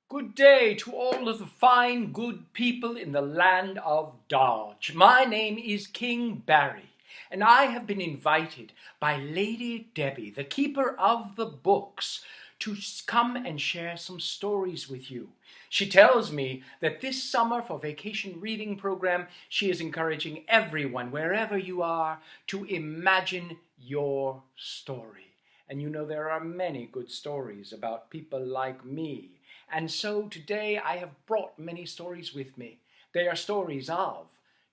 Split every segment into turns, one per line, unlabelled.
Good day to all of the fine, good people in the land of Dodge. My name is King Barry, and I have been invited by Lady Debbie, the keeper of the books, to come and share some stories with you. She tells me that this summer for vacation reading program, she is encouraging everyone, wherever you are, to imagine your story. And you know there are many good stories about people like me. And so today I have brought many stories with me. They are stories of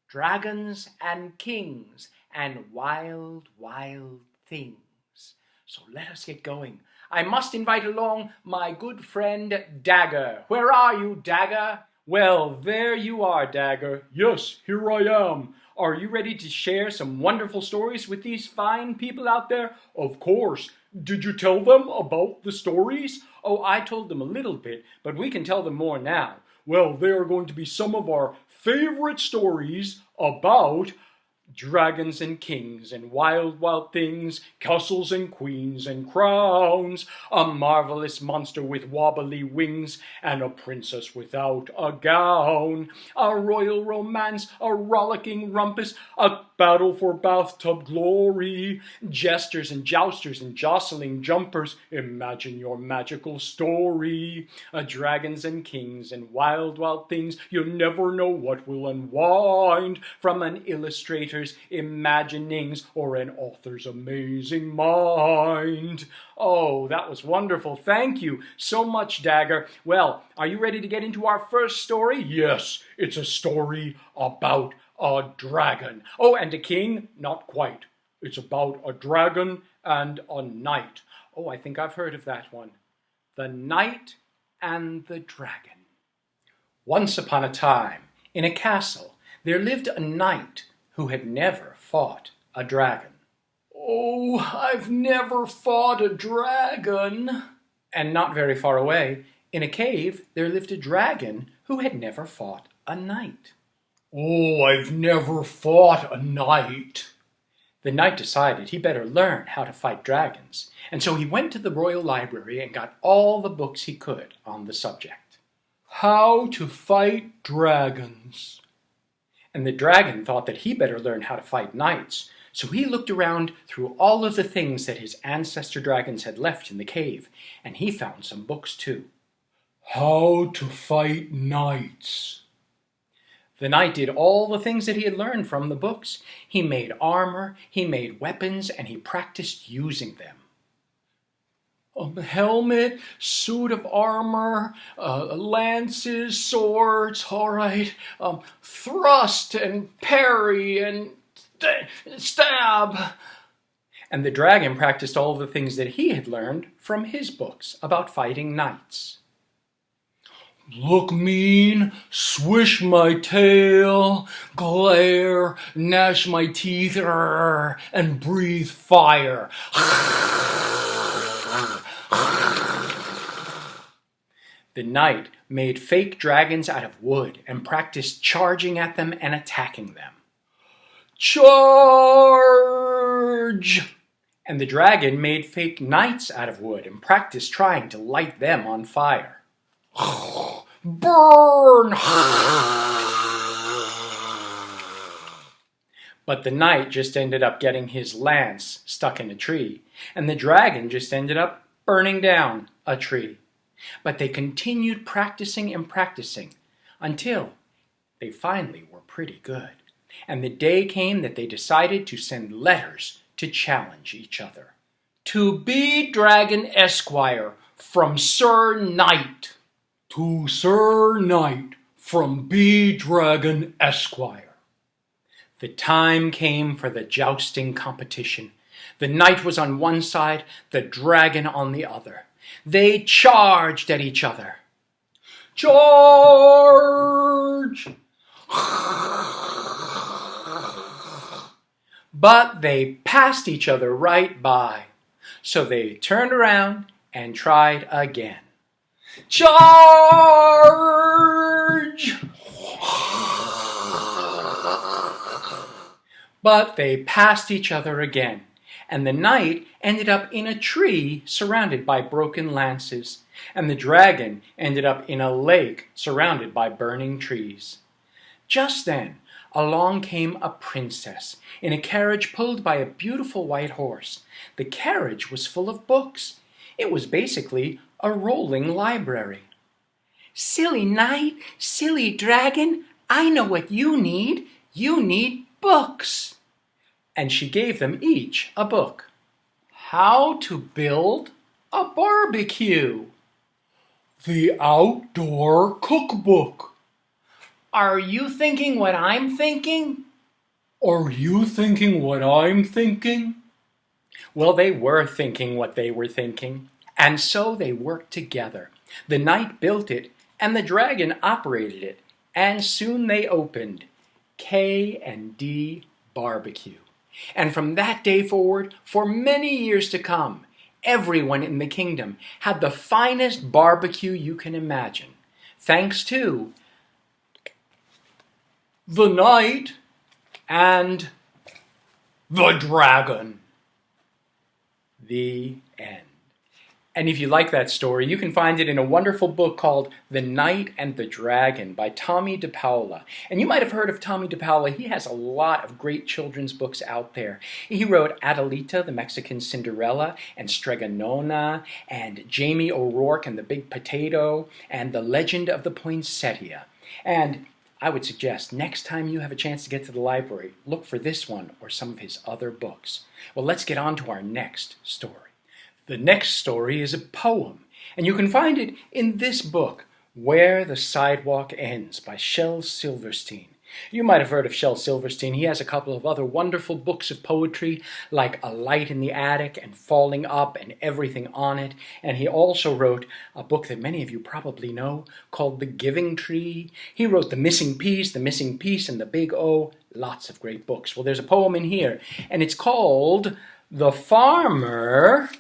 dragons and kings and wild, wild things. So let us get going. I must invite along my good friend Dagger. Where are you, Dagger? Well, there you are, Dagger.
Yes, here I am.
Are you ready to share some wonderful stories with these fine people out there?
Of course. Did you tell them about the stories?
Oh, I told them a little bit, but we can tell them more now.
Well, they are going to be some of our favorite stories about dragons and kings and wild, wild things, castles and queens and crowns, a marvelous monster with wobbly wings, and a princess without a gown, a royal romance, a rollicking rumpus, a battle for bathtub glory, jesters and jousters and jostling jumpers. Imagine your magical story. Dragons and kings and wild, wild things. You never know what will unwind from an illustrator's imaginings or an author's amazing mind. Oh, that was wonderful. Thank you so much, Dagger. Well, are you ready to get into our first story? Yes, it's a story about a dragon.
Oh, and a king?
Not quite. It's about a dragon and a knight.
Oh, I think I've heard of that one. The Knight and the Dragon. Once upon a time, in a castle, there lived a knight who had never fought a dragon.
Oh, I've never fought a dragon.
And not very far away, in a cave, there lived a dragon who had never fought a knight.
Oh, I've never fought a knight.
The knight decided he better learn how to fight dragons, and so he went to the royal library and got all the books he could on the subject.
How to fight dragons.
And the dragon thought that he better learn how to fight knights, so he looked around through all of the things that his ancestor dragons had left in the cave, and he found some books too.
How to fight knights.
The knight did all the things that he had learned from the books. He made armor, he made weapons, and he practiced using them.
A helmet, suit of armor, lances, swords, all right. Thrust and parry and stab.
And the dragon practiced all the things that he had learned from his books about fighting knights.
Look mean, swish my tail, glare, gnash my teeth, and breathe fire.
The knight made fake dragons out of wood and practiced charging at them and attacking them.
Charge!
And the dragon made fake knights out of wood and practiced trying to light them on fire.
Burn!
But the knight just ended up getting his lance stuck in a tree, and the dragon just ended up burning down a tree. But they continued practicing and practicing until they finally were pretty good. And the day came that they decided to send letters to challenge each other.
To be Dragon Esquire, from Sir Knight. To Sir Knight, from B. Dragon Esquire.
The time came for the jousting competition. The knight was on one side, the dragon on the other. They charged at each other.
Charge!
But they passed each other right by. So they turned around and tried again.
Charge!
But they passed each other again, And the knight ended up in a tree surrounded by broken lances. And the dragon ended up in a lake surrounded by burning trees. Just then, along came a princess in a carriage pulled by a beautiful white horse. The carriage was full of books. It was basically a rolling library. "Silly knight, silly dragon, I know what you need. You need books." And she gave them each a book. How to build a barbecue.
The outdoor cookbook.
Are you thinking what I'm thinking?
Are you thinking what I'm thinking?
Well, they were thinking what they were thinking, and so they worked together. The knight built it, and the dragon operated it, and soon they opened K&D Barbecue. And from that day forward, for many years to come, everyone in the kingdom had the finest barbecue you can imagine, thanks to
The knight and the dragon.
The end. And if you like that story, you can find it in a wonderful book called The Knight and the Dragon by Tommy DePaola. And you might have heard of Tommy DePaola. He has a lot of great children's books out there. He wrote Adelita, the Mexican Cinderella, and Stregonona, and Jamie O'Rourke and the Big Potato, and The Legend of the Poinsettia. And I would suggest next time you have a chance to get to the library, look for this one or some of his other books. Well, let's get on to our next story. The next story is a poem, and you can find it in this book, Where the Sidewalk Ends by Shel Silverstein. You might have heard of Shel Silverstein. He has a couple of other wonderful books of poetry, like A Light in the Attic and Falling Up and Everything on It. And he also wrote a book that many of you probably know called The Giving Tree. He wrote The Missing Piece, and The Big O. Lots of great books. Well, there's a poem in here, and it's called The Farmer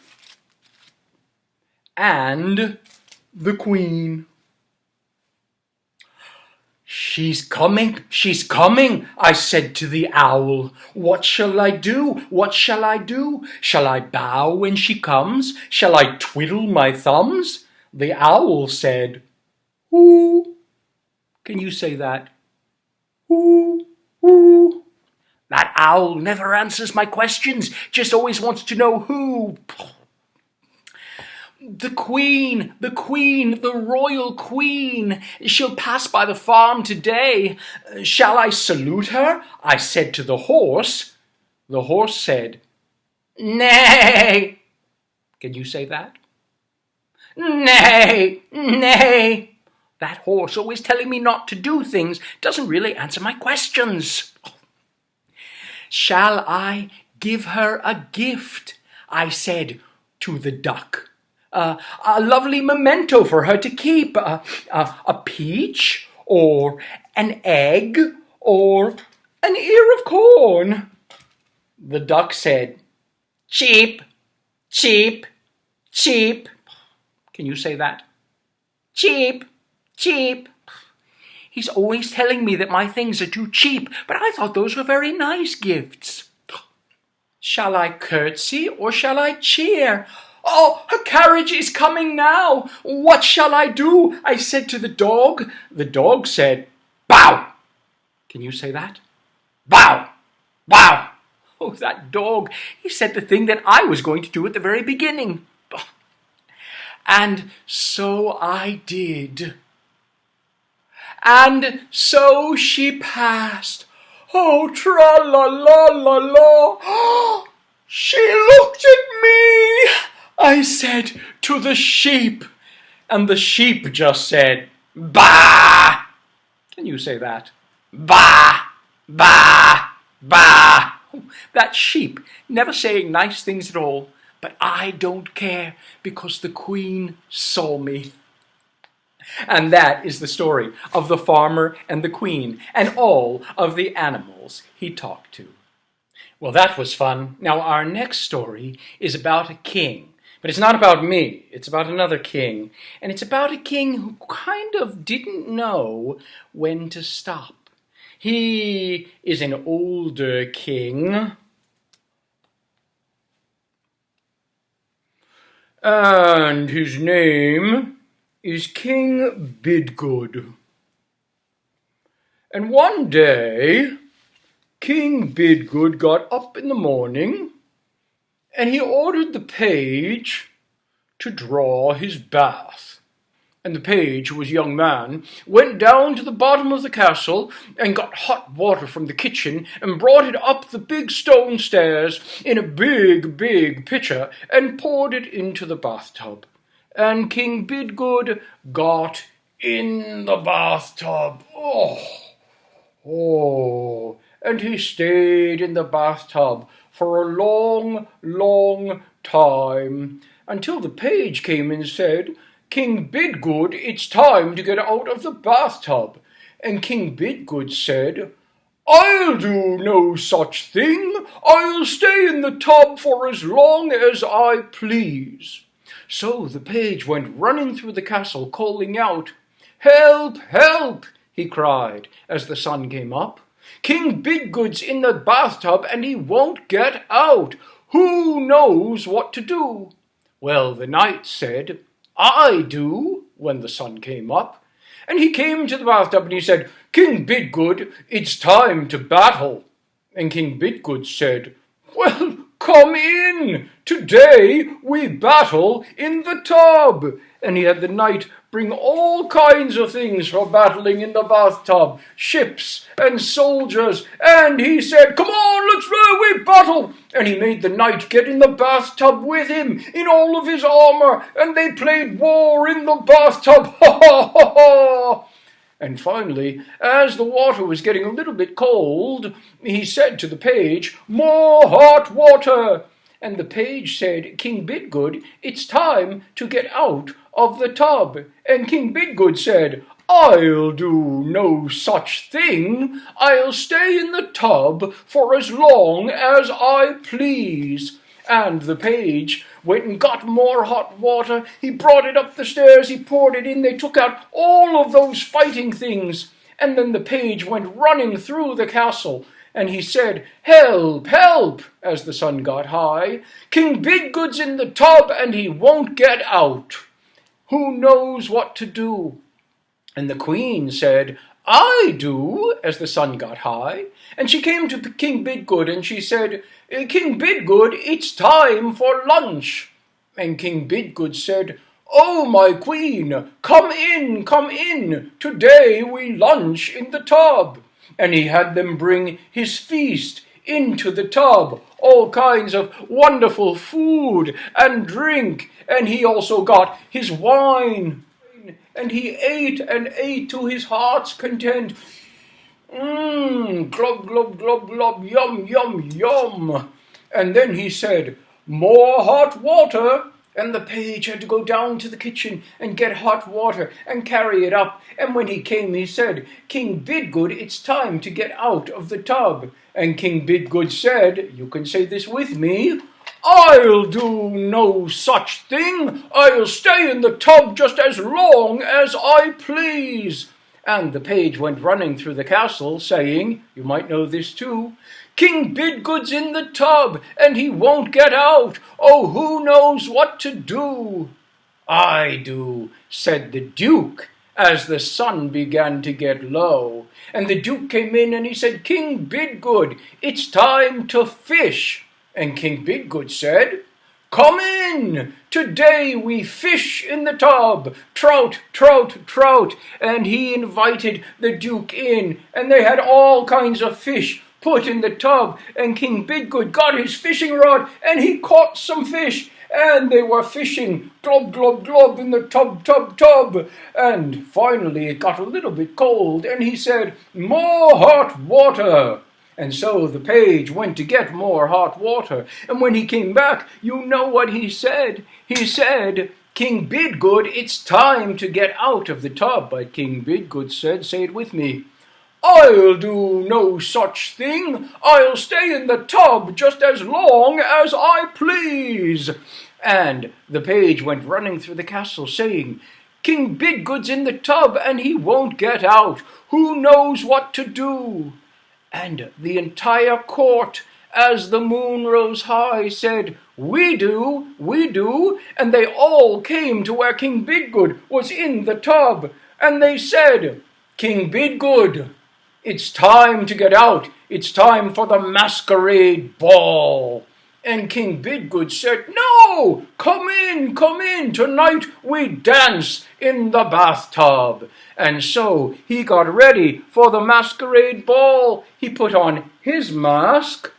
and the Queen. "She's coming, I said to the owl. What shall I do, what shall I do? Shall I bow when she comes? Shall I twiddle my thumbs?" The owl said, "Ooh." Can you say that? Ooh, ooh. "That owl never answers my questions, just always wants to know who." The queen, the royal queen, she'll pass by the farm today. Shall I salute her? I said to the horse. The horse said, "Nay." Can you say that? "Nay, nay." That horse, always telling me not to do things, doesn't really answer my questions. "Shall I give her a gift?" I said to the duck. A lovely memento for her to keep, a peach, or an egg, or an ear of corn. The duck said, "Cheap, cheap, cheap." Can you say that? Cheap, cheap. He's always telling me that my things are too cheap, but I thought those were very nice gifts. "Shall I curtsy or shall I cheer?" "Oh, her carriage is coming now. What shall I do?" I said to the dog. The dog said, "Bow." Can you say that? Bow, bow. Oh, that dog, he said the thing that I was going to do at the very beginning. And so I did. And so she passed. Oh, tra-la-la-la-la. She looked at me, I said to the sheep. And the sheep just said, "Bah!" Can you say that? Bah! Bah! Bah! That sheep, never saying nice things at all. But I don't care, because the Queen saw me. And that is the story of the farmer and the Queen and all of the animals he talked to. Well, that was fun. Now, our next story is about a king. But it's not about me. It's about another king. And it's about a king who kind of didn't know when to stop. He is an older king.
and his name is King Bidgood. And one day, King Bidgood got up in the morning and he ordered the page to draw his bath. And the page, who was a young man, went down to the bottom of the castle and got hot water from the kitchen and brought it up the big stone stairs in a big, big pitcher and poured it into the bathtub. And King Bidgood got in the bathtub. Oh, and he stayed in the bathtub for a long, long time until the page came and said, "King Bidgood, it's time to get out of the bathtub." And King Bidgood said, "I'll do no such thing. I'll stay in the tub for as long as I please." So the page went running through the castle, calling out, "Help, help!" he cried as the sun came up. "King Bidgood's in the bathtub and he won't get out. Who knows what to do?" Well, the knight said, "I do," when the sun came up. And he came to the bathtub and he said, "King Bidgood, it's time to battle." And King Bidgood said, "Well, come in. Today we battle in the tub." And he had the knight bring all kinds of things for battling in the bathtub, ships and soldiers, and he said, "Come on, let's go, we battle." And he made the knight get in the bathtub with him in all of his armour, and they played war in the bathtub. Ha ha ha ha! And finally, as the water was getting a little bit cold, he said to the page, "More hot water." And the page said, "King Bidgood, it's time to get out of the tub." And King Bidgood said, "I'll do no such thing. I'll stay in the tub for as long as I please." And the page went and got more hot water. He brought it up the stairs, he poured it in, they took out all of those fighting things. And then the page went running through the castle, and he said, "Help, help," as the sun got high. "King Bidgood's in the tub and he won't get out. Who knows what to do?" And the queen said, "I do," as the sun got high. And she came to King Bidgood and she said, "King Bidgood, it's time for lunch." And King Bidgood said, "Oh, my queen, come in, come in. Today we lunch in the tub." And he had them bring his feast into the tub, all kinds of wonderful food and drink, and he also got his wine, and he ate and ate to his heart's content. Glub, glub, glub, glub, yum, yum, yum. And then he said, "More hot water." And the page had to go down to the kitchen and get hot water and carry it up. And when he came, he said, "King Bidgood, it's time to get out of the tub." And King Bidgood said, you can say this with me, "I'll do no such thing. I'll stay in the tub just as long as I please." And the page went running through the castle, saying, you might know this too, "King Bidgood's in the tub, and he won't get out. Oh, who knows what to do?" "I do," said the Duke, as the sun began to get low. And the Duke came in and he said, "King Bidgood, it's time to fish." And King Bidgood said, "Come in. Today we fish in the tub. Trout, trout, trout." And he invited the Duke in, and they had all kinds of fish put in the tub. And King Bidgood got his fishing rod, and he caught some fish. And they were fishing, glub, glub, glub, in the tub, tub, tub. And finally it got a little bit cold, and he said, "More hot water." And so the page went to get more hot water. And when he came back, you know what he said. He said, "King Bidgood, it's time to get out of the tub." But King Bidgood said, say it with me, "I'll do no such thing. I'll stay in the tub just as long as I please." And the page went running through the castle, saying, "King Bidgood's in the tub and he won't get out. Who knows what to do?" And the entire court
as the moon rose high, said, we do, and they all came to where King Bidgood was in the tub, and they said, King Bidgood, it's time to get out, it's time for the masquerade ball. And King Bidgood said, no, come in, tonight we dance in the bathtub. And so he got ready for the masquerade ball. He put on his mask,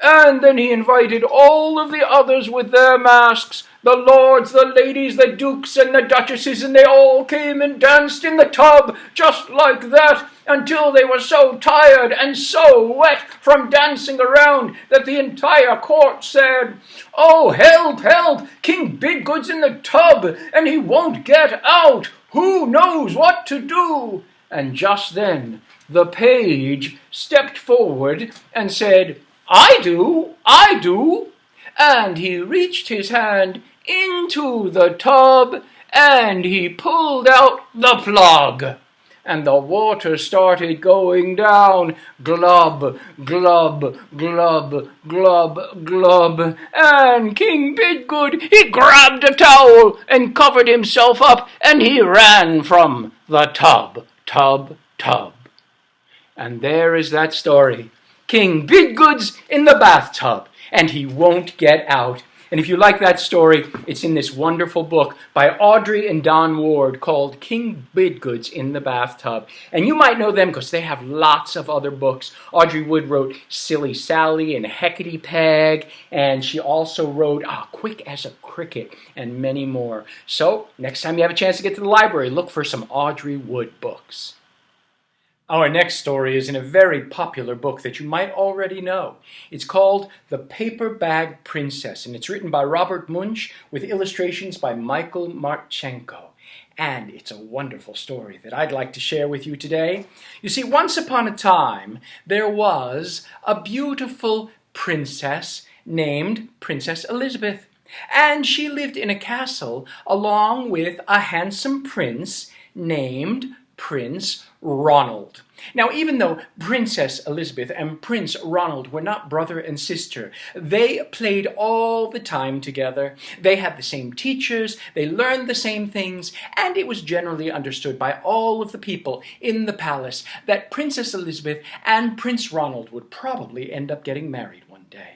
and then he invited all of the others with their masks, the lords, the ladies, the dukes, and the duchesses, and they all came and danced in the tub just like that until they were so tired and so wet from dancing around that the entire court said, oh, help, help, King Bidgood's in the tub and he won't get out. Who knows what to do? And just then the page stepped forward and said, I do, and he reached his hand into the tub and he pulled out the plug. And the water started going down, glub, glub, glub, glub, glub. And King Bidgood, he grabbed a towel and covered himself up, and he ran from the tub. And there is that story. King Bidgood's in the bathtub, and he won't get out. And if you like that story, it's in this wonderful book by Audrey and Don Ward called King Bidgood's in the Bathtub. And you might know them because they have lots of other books. Audrey Wood wrote Silly Sally and Hecate Peg, and she also wrote Quick as a Cricket and many more. So next time you have a chance to get to the library, look for some Audrey Wood books. Our next story is in a very popular book that you might already know. It's called The Paper Bag Princess, and it's written by Robert Munsch with illustrations by Michael Marchenko. And it's a wonderful story that I'd like to share with you today. You see, once upon a time, there was a beautiful princess named Princess Elizabeth. And she lived in a castle along with a handsome prince named Prince Ronald. Now, even though Princess Elizabeth and Prince Ronald were not brother and sister, they played all the time together. They had the same teachers, they learned the same things, and it was generally understood by all of the people in the palace that Princess Elizabeth and Prince Ronald would probably end up getting married one day.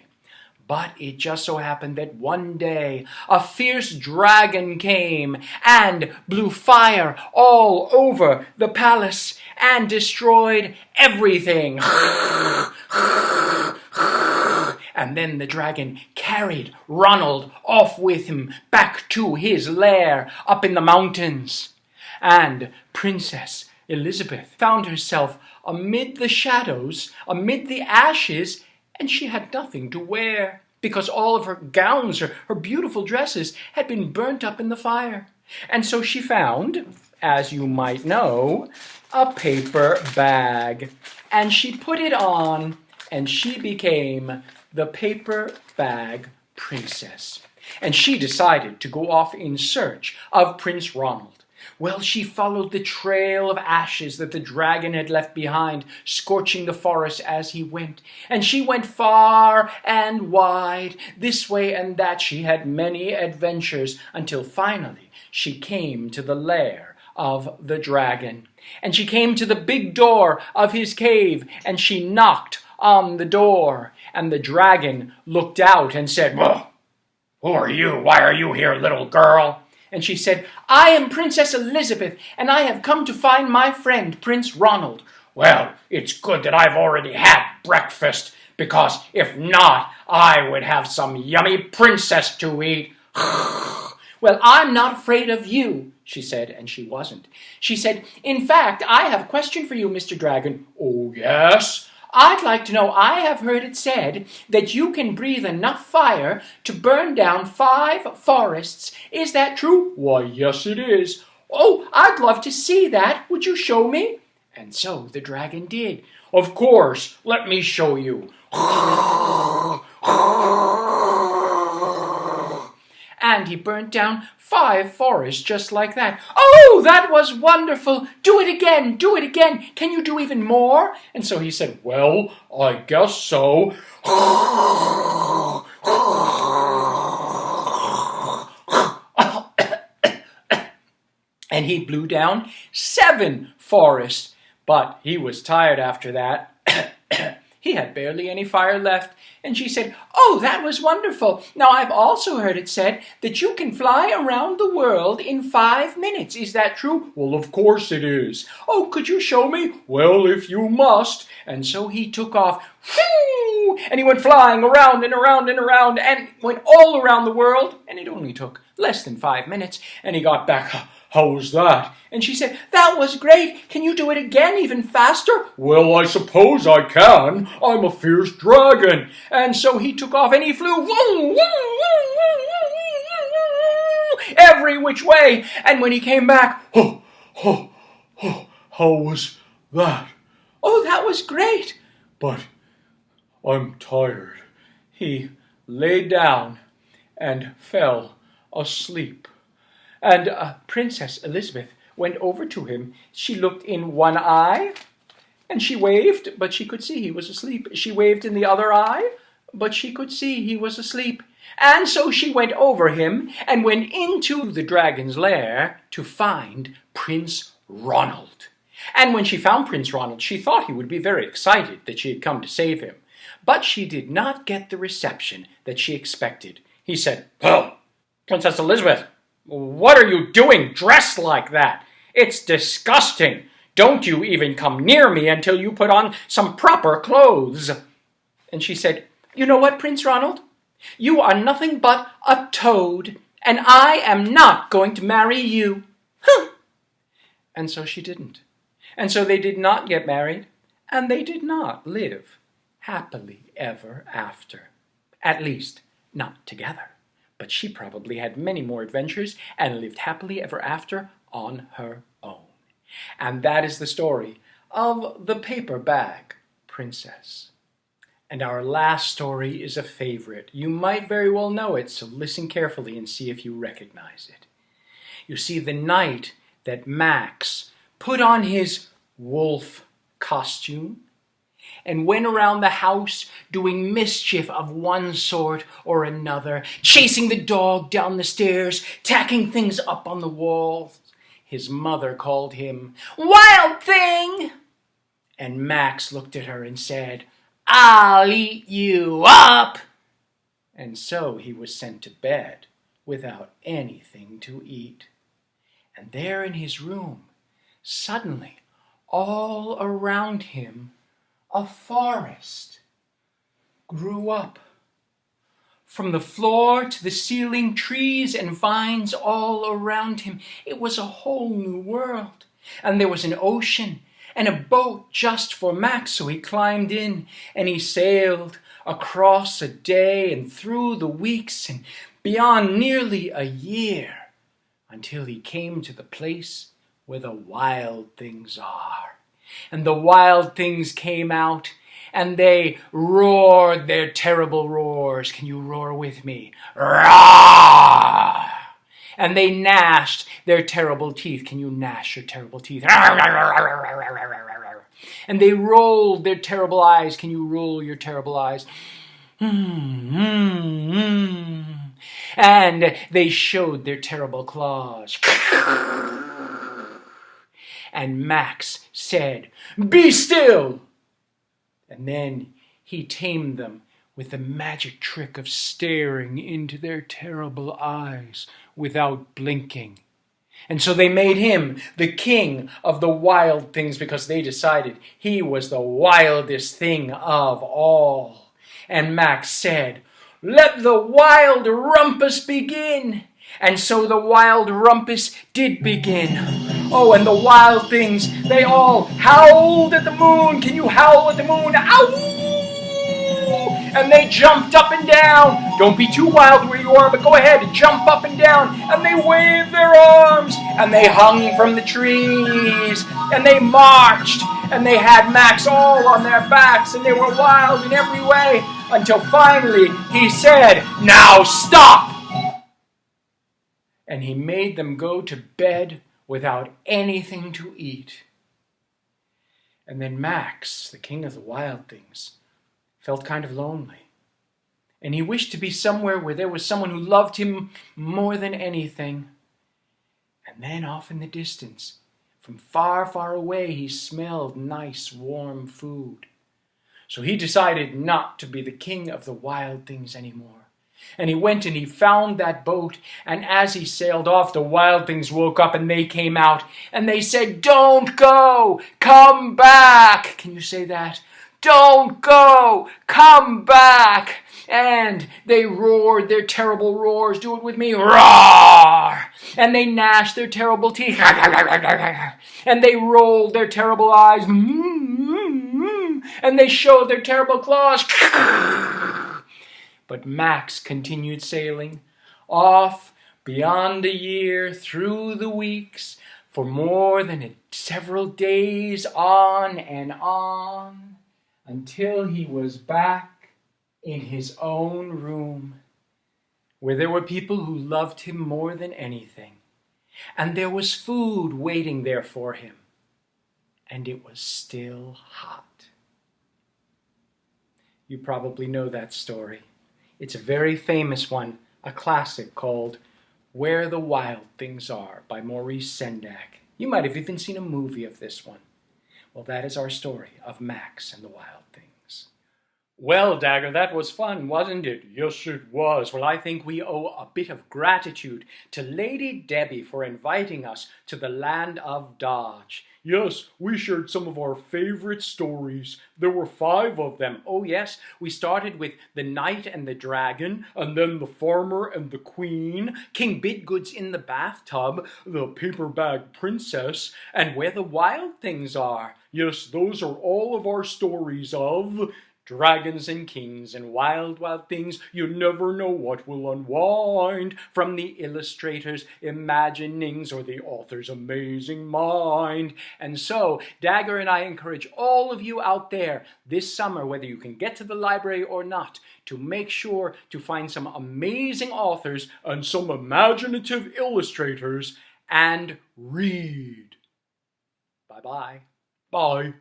But it just so happened that one day a fierce dragon came and blew fire all over the palace and destroyed everything. And then the dragon carried Ronald off with him back to his lair up in the mountains. And Princess Elizabeth found herself amid the shadows, amid the ashes, and she had nothing to wear because all of her gowns, her beautiful dresses, had been burnt up in the fire. And so she found, as you might know, a paper bag. And she put it on, and she became the Paper Bag Princess. And she decided to go off in search of Prince Ronald. Well, she followed the trail of ashes that the dragon had left behind, scorching the forest as he went. And she went far and wide, this way and that. She had many adventures until finally she came to the lair of the dragon. And she came to the big door of his cave, and she knocked on the door. And the dragon looked out and said, "Whoa, who are you? Why are you here, little girl?" And she said, "I am Princess Elizabeth, and I have come to find my friend, Prince Ronald." "Well, it's good that I've already had breakfast, because if not, I would have some yummy princess to eat." "Well, I'm not afraid of you," she said, and she wasn't. She said, "In fact, I have a question for you, Mr. Dragon." "Oh, yes?" "I'd like to know, I have heard it said that you can breathe enough fire to burn down 5 forests. Is that true?" "Why, yes, it is." "Oh, I'd love to see that. Would you show me?" And so the dragon did. "Of course, let me show you." and he burnt down 5 forests just like that. "Oh, that was wonderful! Do it again! Do it again! Can you do even more?" And so he said,
"Well, I guess so."
And he blew down 7 forests, but he was tired after that. He had barely any fire left. And she said, "Oh, that was wonderful. Now, I've also heard it said that you can fly around the world in 5 minutes. Is that true?"
"Well, of course it is."
"Oh, could you show me?"
"Well, if you must."
And so he took off, and he went flying around and around and around, and went all around the world, and it only took less than 5 minutes, and he got back.
"How was that?"
And she said, "That was great. Can you do it again, even faster?"
"Well, I suppose I can. I'm a fierce dragon."
And so he took off and he flew every which way. And when he came back,
how was that?
"Oh, that was great."
"But I'm tired."
He lay down and fell asleep. And Princess Elizabeth went over to him. She looked in one eye, and she waved, but she could see he was asleep. She waved in the other eye, but she could see he was asleep. And so she went over him and went into the dragon's lair to find Prince Ronald. And when she found Prince Ronald, she thought he would be very excited that she had come to save him. But she did not get the reception that she expected. He said, "Oh, Princess Elizabeth, what are you doing dressed like that? It's disgusting. Don't you even come near me until you put on some proper clothes." And she said, "You know what, Prince Ronald? You are nothing but a toad, and I am not going to marry you." And so she didn't. And so they did not get married, and they did not live happily ever after. At least, not together. But she probably had many more adventures and lived happily ever after on her own. And that is the story of the paper bag princess. And our last story is a favorite. You might very well know it, so listen carefully and see if you recognize it. You see, the night that Max put on his wolf costume and went around the house doing mischief of one sort or another, chasing the dog down the stairs, tacking things up on the walls, his mother called him "Wild Thing!" And Max looked at her and said, "I'll eat you up!" And so he was sent to bed without anything to eat. And there in his room, suddenly, all around him, a forest grew up. From the floor to the ceiling, trees and vines all around him. It was a whole new world. And there was an ocean and a boat just for Max, so he climbed in and he sailed across a day and through the weeks and beyond nearly a year until he came to the place where the wild things are. And the wild things came out, and they roared their terrible roars. Can you roar with me? Roar! And they gnashed their terrible teeth. Can you gnash your terrible teeth? And they rolled their terrible eyes. Can you roll your terrible eyes? And they showed their terrible claws. And Max said, "Be still!" And then he tamed them with the magic trick of staring into their terrible eyes without blinking. And so they made him the king of the wild things because they decided he was the wildest thing of all. And Max said, "Let the wild rumpus begin." And so the wild rumpus did begin. Oh, and the wild things, they all howled at the moon. Can you howl at the moon? Ow! And they jumped up and down. Don't be too wild where you are, but go ahead and jump up and down. And they waved their arms. And they hung from the trees. And they marched. And they had Max all on their backs. And they were wild in every way. Until finally he said, "Now stop!" and he made them go to bed without anything to eat. And then Max, the king of the wild things, felt kind of lonely. And he wished to be somewhere where there was someone who loved him more than anything. And then off in the distance, from far, far away, he smelled nice, warm food. So he decided not to be the king of the wild things anymore. And he went and he found that boat, and as he sailed off, the wild things woke up and they came out, and they said, "Don't go! Come back!" Can you say that? "Don't go! Come back!" And they roared their terrible roars. Do it with me. Roar! And they gnashed their terrible teeth. And they rolled their terrible eyes. And they showed their terrible claws. But Max continued sailing, off beyond a year, through the weeks, for more than several days, on and on, until he was back in his own room, where there were people who loved him more than anything, and there was food waiting there for him, and it was still hot. You probably know that story. It's a very famous one, a classic called Where the Wild Things Are by Maurice Sendak. You might have even seen a movie of this one. Well, that is our story of Max and the Wild Things. Well, Dagger, that was fun, wasn't it?
Yes, it was.
Well, I think we owe a bit of gratitude to Lady Debbie for inviting us to the land of Dodge.
Yes, we shared some of our favorite stories. There were 5 of them.
Oh yes, we started with the Knight and the Dragon,
And then the Farmer and the Queen,
King Bidgood's in the bathtub,
the Paper Bag Princess,
and Where the Wild Things Are.
Yes, those are all of our stories of
Dragons and kings and wild, wild things.
You never know what will unwind
From the illustrator's imaginings or the author's amazing mind. And so, Dagger and I encourage all of you out there this summer, whether you can get to the library or not, to make sure to find some amazing authors
and some imaginative illustrators
and read. Bye-bye.
Bye.